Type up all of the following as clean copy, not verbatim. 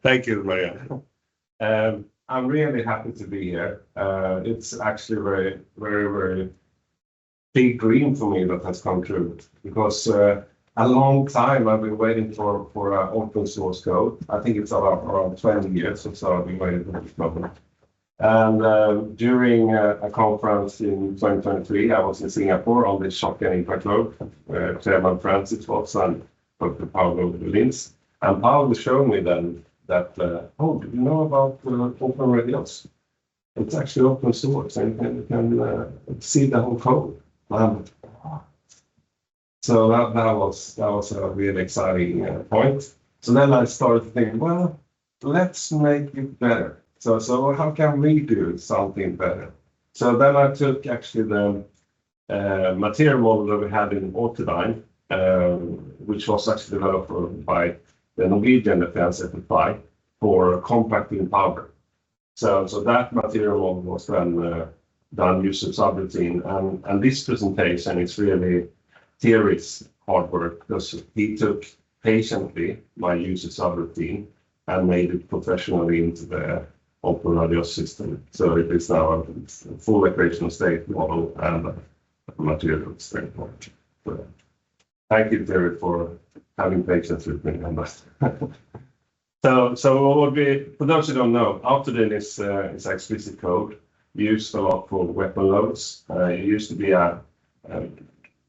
Thank you, Maria. I'm really happy to be here. It's actually very big dream for me that has come true because a long time I've been waiting for open source code. I think it's around 20 years or so I've been waiting for this problem. And during a conference in 2023, I was in Singapore on the Shock and Impact Load. Chairman Francis was and Dr. Paolo Lins. And Paolo showed me then that, oh, do you know about OpenRadioss? It's actually open source and you can see the whole code. So that was a really exciting point. So then I started to think, well, let's make it better. So how can we do something better? So then I took actually the material model that we had in Autodyne, which was actually developed by the Norwegian Defense FFI for compacting powder. So that material model was then done using subroutine, and this presentation is really Thierry's hard work because he took patiently my user subroutine and made it professionally into the OpenRadioss system. So it is now a full equation state model and a material state model. So thank you, Thierry, for having patience with me on that. So what for those who don't know, Autodyne is explicit code used a lot for weapon loads. It used to be a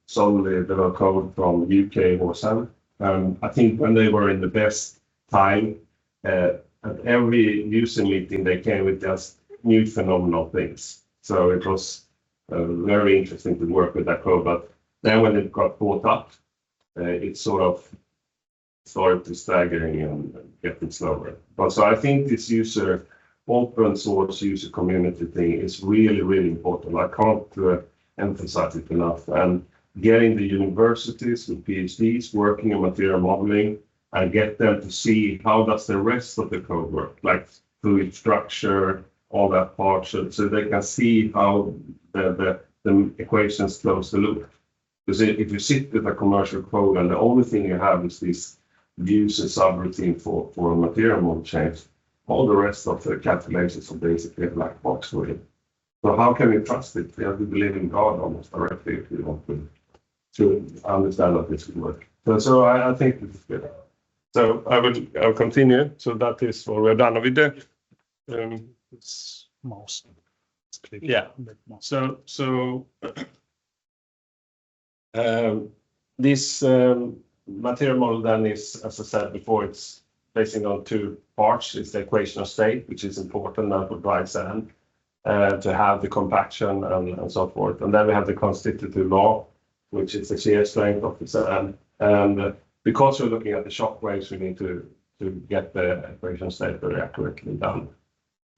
solely developed code from UK Warsan. I think when they were in the best time, at every user meeting, they came with just new phenomenal things. So it was very interesting to work with that code. But then when it got brought up, it sort of started to staggering and getting slower. But so I think this open source user community thing is really, really important. I can't emphasize it enough. And getting the universities with PhDs working on material modeling and get them to see how does the rest of the code work, like fluid structure, all that part, so they can see how the equations close the loop. Because if you sit with a commercial code and the only thing you have is this user subroutine for a material model change, all the rest of the calculations are basically a black box for you. So how can we trust it? We have to believe in God almost directly if we want to understand that this will work. So I think this is good. So I'll continue. So that is what we're done with the mouse. Yeah. So this material model then is, as I said before, it's basing on two parts. It's the equation of state, which is important now for dry sand to have the compaction and so forth. And then we have the constitutive law, which is the shear strength of the sand. And because we're looking at the shock waves, we need to get the equation state very accurately done.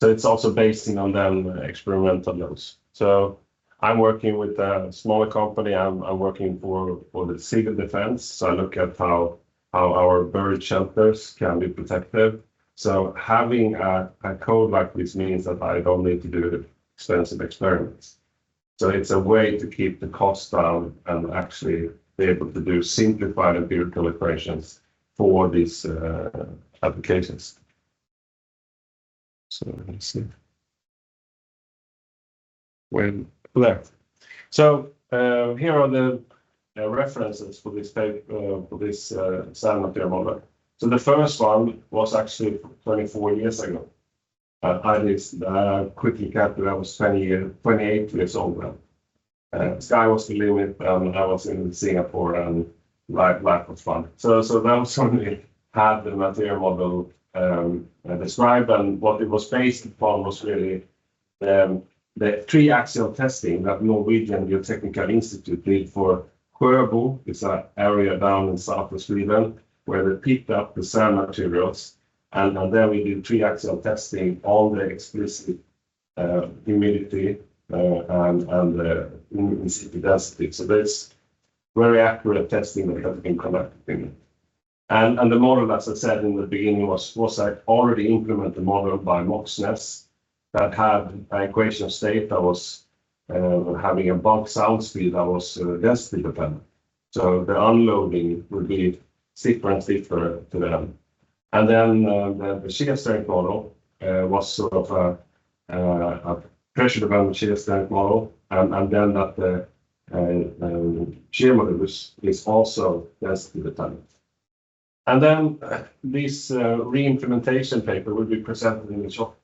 So it's also basing on them experimental loads. So I'm working with a smaller company. I'm working for the civil defense. So I look at how our buried shelters can be protected. So having a code like this means that I don't need to do expensive experiments. So it's a way to keep the cost down and actually be able to do simplified empirical equations for these applications. So let's see. There. So here are the references for this paper, for this sand material model. So the first one was actually 24 years ago. I quickly calculated I was 28 years old then. Sky was the limit, and I was in Singapore, and life was fun. So that was when we had the material model described, and what it was based upon was really the three-axial testing that Norwegian Geotechnical Institute did for Sjöbo. It's an area down in south of Sweden where they picked up the sand materials, and then we did three-axial testing on the explicit humidity and the in-situ density. So that's very accurate testing that has been conducted. And the model, as I said in the beginning, was already implemented model by Moxnes that had an equation state that was having a bulk sound speed that was density dependent. So the unloading would be stiffer and stiffer to them. And then the shear strength model was sort of a pressure dependent shear strength model, and then that the shear modulus is also density dependent. And then this re-implementation paper will be presented in the shock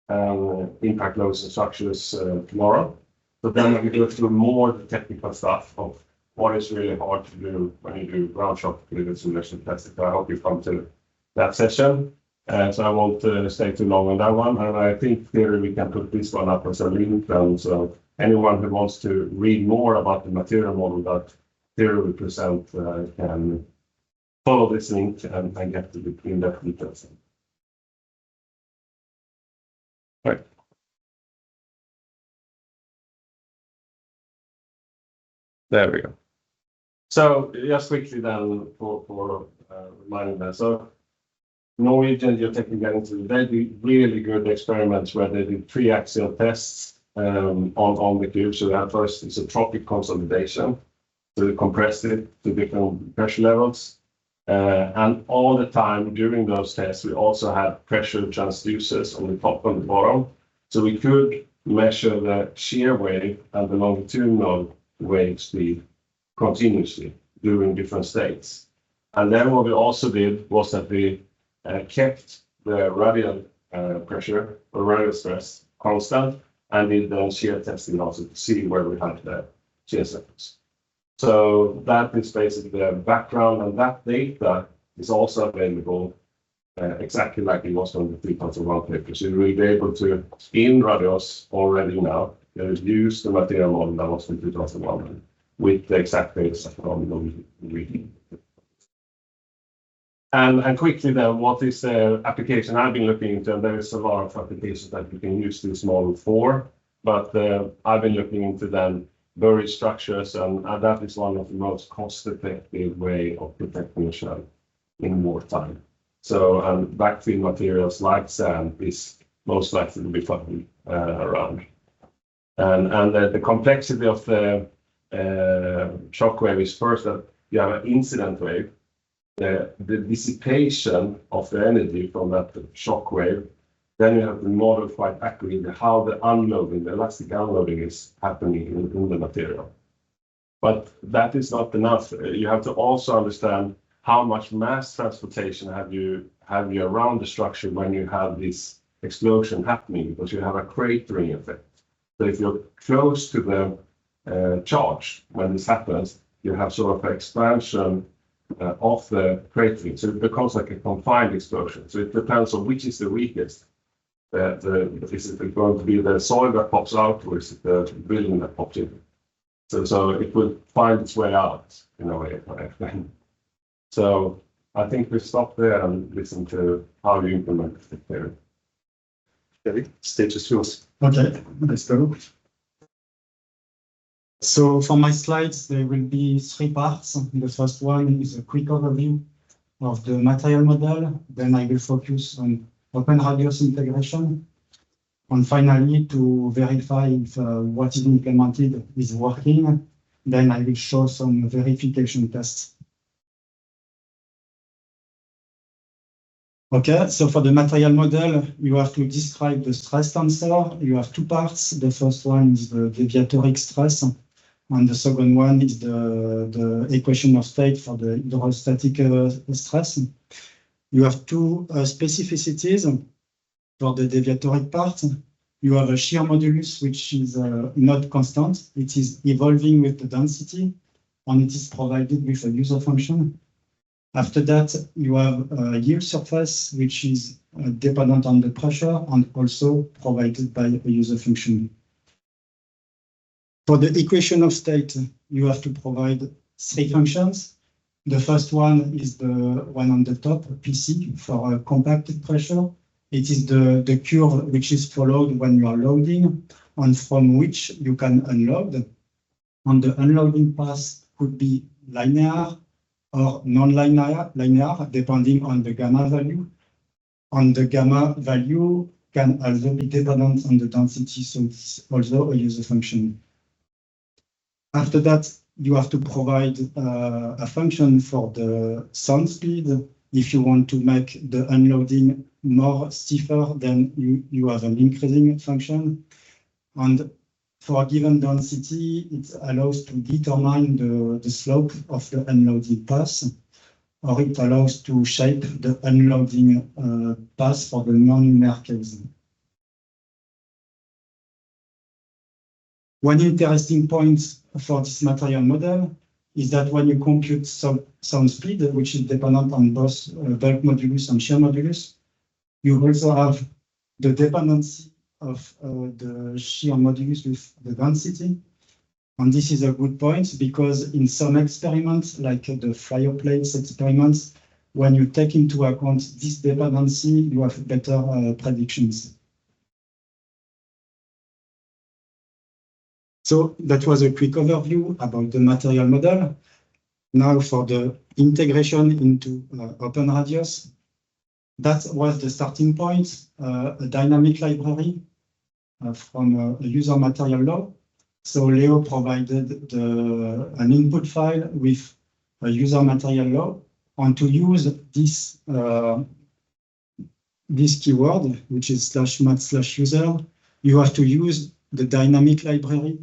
impact loads and structures tomorrow. So then we go through more technical stuff of what is really hard to do when you do ground shock fluid simulation testing. So I hope you come to that session. So I won't stay too long on that one. And I think Thierry, we can put this one up as a link. And so anyone who wants to read more about the material model that Thierry will present can follow this link and get to the in-depth details. Right. There we go. So just quickly then for reminding that. So Norwegian Geotechnical Institute, they did really good experiments where they did 3-axial tests on the cube. So at first it's a tropic consolidation. So they compressed it to different pressure levels. And all the time during those tests, we also had pressure transducers on the top and the bottom. So we could measure the shear wave and the longitudinal wave speed continuously during different states. And then what we also did was that we kept the radial pressure or radial stress constant and did the shear testing also to see where we had the shear stress. So that is basically the background, and that data is also available exactly like it was on the 3001 paper. So you'll be able to, in Radioss already now, use the material model that was in 2001 with the exact data from the reading. And quickly then, what is the application I've been looking into? And there is a lot of applications that you can use this model for, but I've been looking into then buried structures, and that is one of the most cost-effective way of protecting a shell in wartime. So, and backfill materials like sand is most likely to be found around. And the complexity of the shock wave is first that you have an incident wave. The dissipation of the energy from that shock wave, then you have to model quite accurately how the unloading, the elastic unloading is happening in the material. But that is not enough. You have to also understand how much mass transportation have you around the structure when you have this explosion happening, because you have a cratering effect. So if you're close to the charge when this happens, you have sort of an expansion of the cratering. So it becomes like a confined explosion. So it depends on which is the weakest. Is it going to be the soil that pops out, or is it the building that pops in? So it will find its way out in a way. So I think we stop there and listen to how you implement the theory. Thierry, stage is yours. Okay, let's go. So for my slides, there will be 3 parts. The first one is a quick overview of the material model. Then I will focus on OpenRadioss integration. And finally, to verify if what is implemented is working, then I will show some verification tests. Okay, so for the material model, you have to describe the stress tensor. You have 2 parts. The first one is the deviatoric stress, and the second one is the equation of state for the hydrostatic stress. You have 2 specificities. For the deviatoric part, you have a shear modulus, which is not constant. It is evolving with the density, and it is provided with a user function. After that, you have a yield surface, which is dependent on the pressure and also provided by a user function. For the equation of state, you have to provide 3 functions. The first one is the one on the top, PC, for a compacted pressure. It is the curve which is followed when you are loading and from which you can unload. And the unloading path could be linear or non-linear, depending on the gamma value. And the gamma value can also be dependent on the density, so it's also a user function. After that, you have to provide a function for the sound speed If you want to make the unloading more stiffer, then you have an increasing function. And for a given density, it allows to determine the slope of the unloading path, or it allows to shape the unloading path for the non-linear case. One interesting point for this material model is that when you compute sound speed, which is dependent on both bulk modulus and shear modulus, you also have the dependency of the shear modulus with the density. And this is a good point because in some experiments, like the flyer plates experiments, when you take into account this dependency, you have better predictions. So that was a quick overview about the material model. Now for the integration into OpenRadioss. That was the starting point, a dynamic library from a user material law. So Leo provided an input file with a user material law, and to use this keyword, which is /mat/user, you have to use the dynamic library,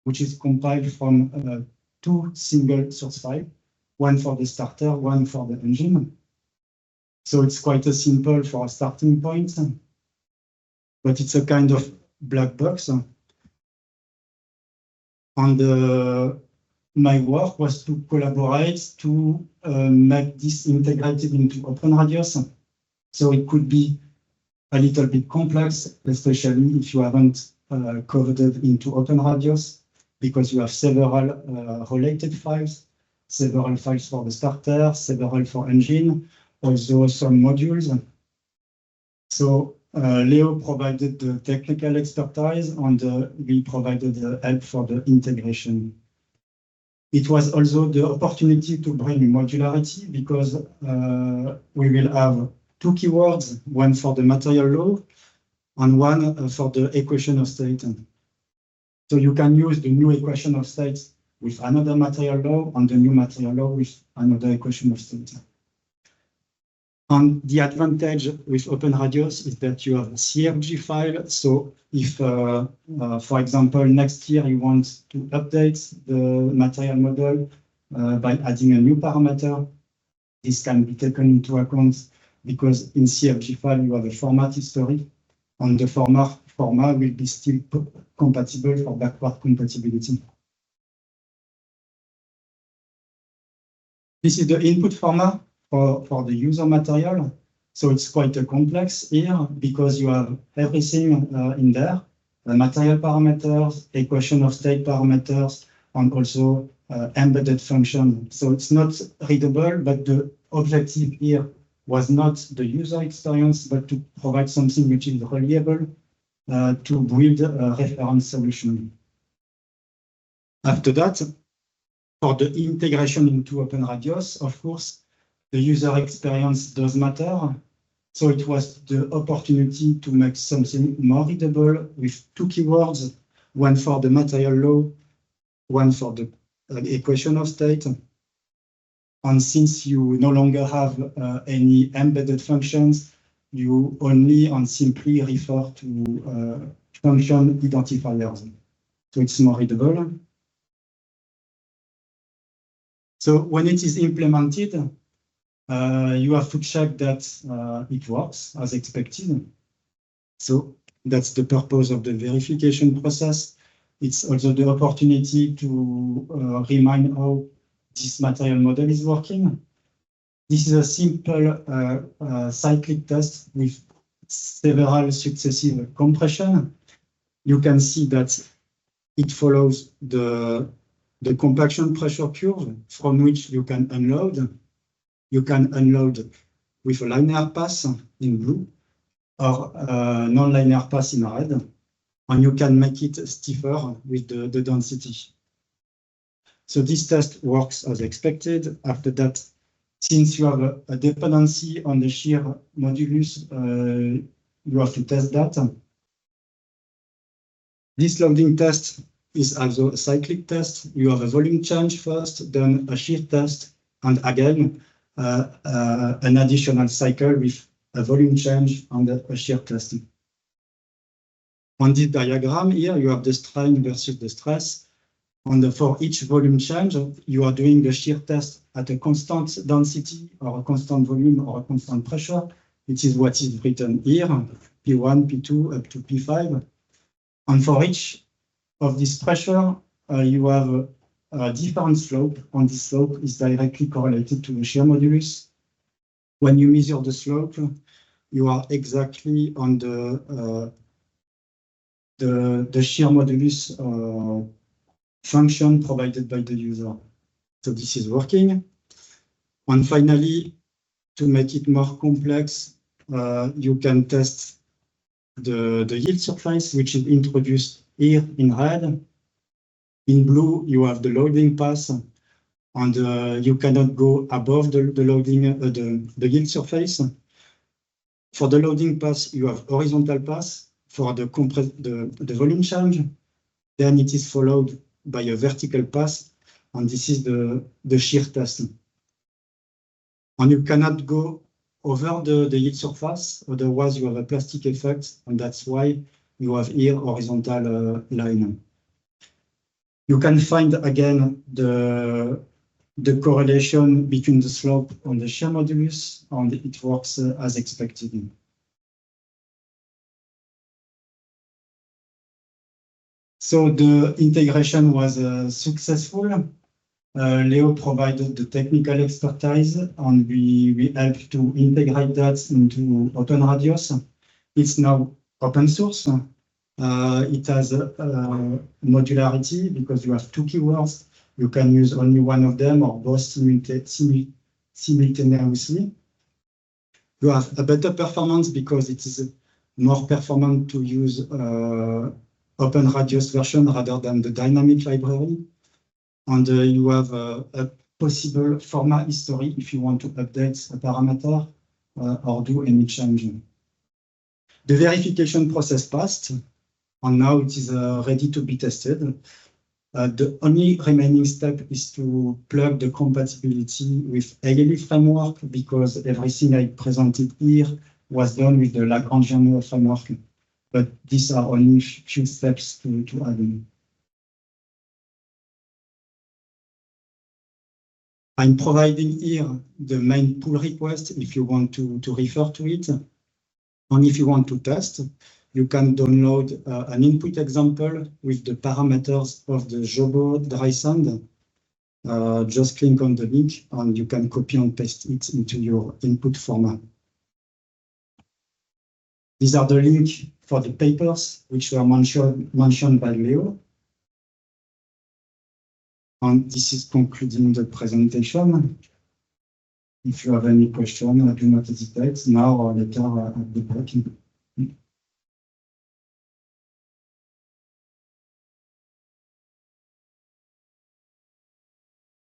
which is compiled from two single source files, one for the starter, one for the engine. So it's quite a simple for a starting point, but it's a kind of black box. And my work was to collaborate to make this integrated into OpenRadioss. So it could be a little bit complex, especially if you haven't coded into OpenRadioss, because you have several related files, several files for the starter, several for engine, also some modules. So Leo provided the technical expertise, and we provided the help for the integration. It was also the opportunity to bring modularity because we will have two keywords, one for the material law and one for the equation of state. So you can use the new equation of state with another material law and the new material law with another equation of state. And the advantage with OpenRadioss is that you have a CFG file. So if, for example, next year you want to update the material model by adding a new parameter, this can be taken into account because in CFG file you have a format history, and the format will be still compatible for backward compatibility. This is the input format for the user material. So it's quite a complex here because you have everything in there, the material parameters, equation of state parameters, and also embedded function. So it's not readable, but the objective here was not the user experience, but to provide something which is reliable to build a reference solution. After that, for the integration into OpenRadioss, of course, the user experience does matter. So it was the opportunity to make something more readable with two keywords, one for the material law, one for the equation of state. And since you no longer have any embedded functions, you only and simply refer to function identifiers. So it's more readable. So when it is implemented, you have to check that it works as expected. So that's the purpose of the verification process. It's also the opportunity to remind how this material model is working. This is a simple cyclic test with several successive compression. You can see that it follows the compaction pressure curve from which you can unload. You can unload with a linear pass in blue or non-linear pass in red, and you can make it stiffer with the density. So this test works as expected. After that, since you have a dependency on the shear modulus, you have to test that. This loading test is also a cyclic test. You have a volume change first, then a shear test, and again, an additional cycle with a volume change and a shear test. On this diagram here, you have the strain versus the stress. And for each volume change, you are doing the shear test at a constant density or a constant volume or a constant pressure. It is what is written here, P1, P2, up to P5. And for each of this pressure, you have a different slope, and this slope is directly correlated to the shear modulus. When you measure the slope, you are exactly on the shear modulus function provided by the user. So this is working. And finally, to make it more complex, you can test the yield surface, which is introduced here in red. In blue, you have the loading pass, and you cannot go above the loading, the yield surface. For the loading pass, you have horizontal pass for the volume change. Then it is followed by a vertical pass, and this is the shear test. And you cannot go over the yield surface, otherwise you have a plastic effect, and that's why you have here horizontal line. You can find again the correlation between the slope and the shear modulus, and it works as expected. So the integration was successful. Leo provided the technical expertise, and we helped to integrate that into OpenRadioss. It's now open source. It has modularity because you have two keywords. You can use only one of them or both simultaneously. You have a better performance because it is more performant to use OpenRadioss version rather than the dynamic library. And you have a possible format history if you want to update a parameter or do any change. The verification process passed, and now it is ready to be tested. The only remaining step is to plug the compatibility with ALE framework, because everything I presented here was done with the Lagrangian framework. But these are only few steps to add in. I'm providing here the main pull request if you want to refer to it. And if you want to test, you can download an input example with the parameters of the Sjöbo Dry Sand. Just click on the link and you can copy and paste it into your input format. These are the links for the papers which were mentioned by Leo. And this is concluding the presentation. If you have any question, do not hesitate now or later at the break.